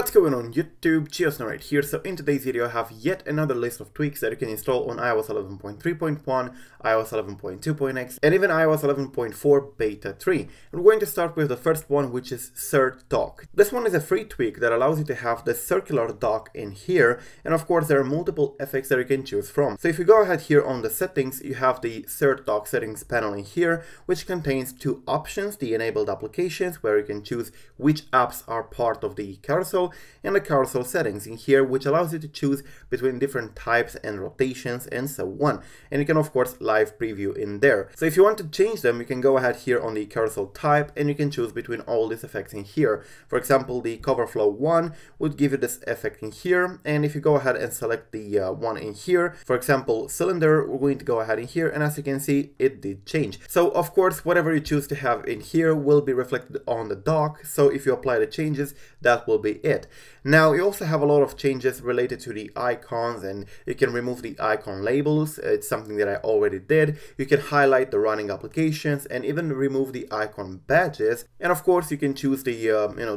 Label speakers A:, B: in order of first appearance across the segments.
A: What's going on YouTube, GeoSnow right here. So in today's video I have yet another list of tweaks that you can install on iOS 11.3.1, iOS 11.2.x and even iOS 11.4 Beta 3. And we're going to start with the first one, which is Cert Dock. This one is a free tweak that allows you to have the circular dock in here, and of course there are multiple effects that you can choose from. So if you go ahead here on the settings, you have the Cert Dock settings panel in here, which contains two options: the enabled applications, where you can choose which apps are part of the carousel, and the carousel settings in here, which allows you to choose between different types and rotations and so on. And you can of course live preview in there. So if you want to change them, you can go ahead here on the carousel type and you can choose between all these effects in here. For example, the cover flow 1 would give you this effect in here, and if you go ahead and select the one in here, for example cylinder, we're going to go ahead in here, and as you can see it did change. So of course whatever you choose to have in here will be reflected on the dock, so if you apply the changes, that will be it. Now you also have a lot of changes related to the icons, and you can remove the icon labels. It's something that I already did. You can highlight the running applications and even remove the icon badges, and of course you can choose the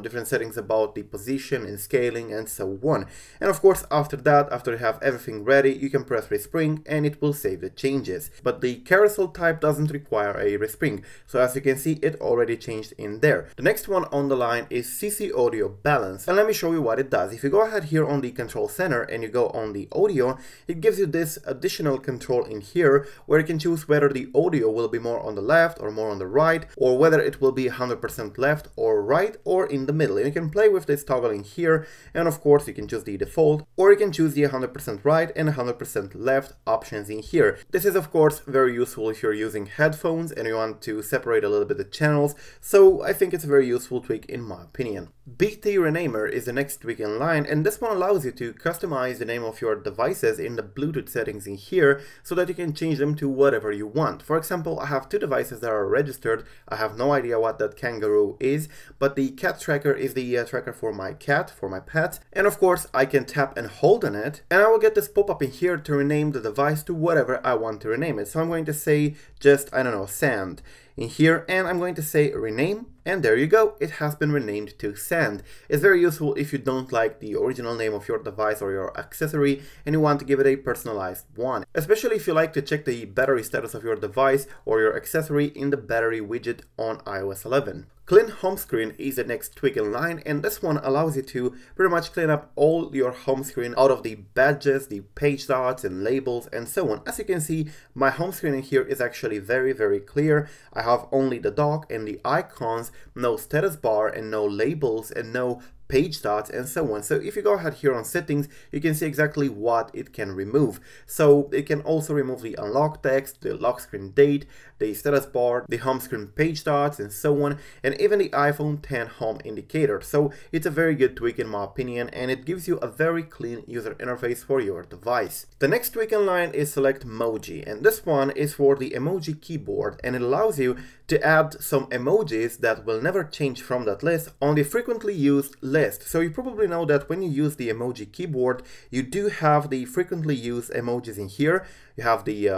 A: different settings about the position and scaling and so on. And of course after that, after you have everything ready, you can press respring and it will save the changes. But the carousel type doesn't require a respring, so as you can see it already changed in there. The next one on the line is CC Audio Balance, and let me show you what it does. If you go ahead here on the control center and you go on the audio, it gives you this additional control in here where you can choose whether the audio will be more on the left or more on the right, or whether it will be 100% left or right or in the middle. And you can play with this toggle in here, and of course you can choose the default, or you can choose the 100% right and 100% left options in here. This is of course very useful if you're using headphones and you want to separate a little bit the channels, so I think it's a very useful tweak in my opinion. BT Renamer is the next tweak in line, and this one allows you to customize the name of your devices in the Bluetooth settings in here so that you can change them to whatever you want. For example, I have two devices that are registered. I have no idea what that Kangaroo is, but the cat tracker is the tracker for my cat, for my pet, and of course I can tap and hold on it and I will get this pop-up in here to rename the device to whatever I want to rename it. So I'm going to say just, I don't know, sand in here, and I'm going to say rename, and there you go, it has been renamed to Sand. It's very useful if you don't like the original name of your device or your accessory and you want to give it a personalized one, especially if you like to check the battery status of your device or your accessory in the battery widget on iOS 11. Clean Home Screen is the next tweak in line, and this one allows you to pretty much clean up all your home screen out of the badges, the page dots and labels and so on. As you can see, my home screen in here is actually very clear. I have only the dock and the icons, no status bar and no labels and no page dots and so on. So if you go ahead here on settings, you can see exactly what it can remove. So it can also remove the unlock text, the lock screen date, the status bar, the home screen page dots and so on, and even the iPhone X home indicator. So it's a very good tweak in my opinion, and it gives you a very clean user interface for your device. The next tweak in line is Select Emoji, and this one is for the emoji keyboard, and it allows you to add some emojis that will never change from that list on the frequently used list. So you probably know that when you use the emoji keyboard, you do have the frequently used emojis in here. You have the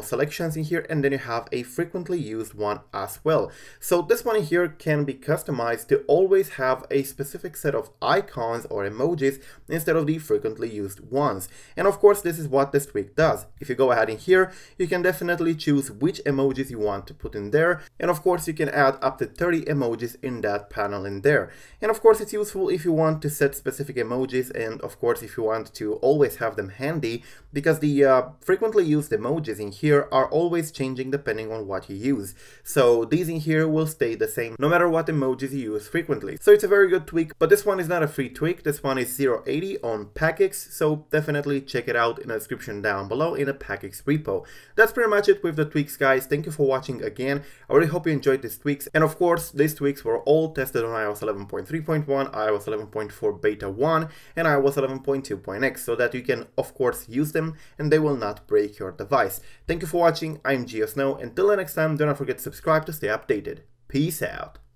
A: selections in here, and then you have a frequently used one as well. So this one in here can be customized to always have a specific set of icons or emojis instead of the frequently used ones. And of course this is what this tweak does. If you go ahead in here, you can definitely choose which emojis you want to put in there, and of course you can add up to 30 emojis in that panel in there. And of course it's useful if you want to set specific emojis, and of course if you want to always have them handy, because the frequently used emojis in here are always changing depending on what you use. So these in here will stay the same no matter what emojis you use frequently. So it's a very good tweak, but this one is not a free tweak. This one is 080 on PackX, so definitely check it out in the description down below in the PackX repo. That's pretty much it with the tweaks, guys. Thank you for watching again. I really hope you enjoyed these tweaks, and of course these tweaks were all tested on iOS 11.3.1, iOS 11.4 Beta 1 and iOS 11.2.x, so that you can of course use them and they will not break your device. Thank you for watching. I'm GeoSnow. Until the next time, do not forget to subscribe to stay updated. Peace out.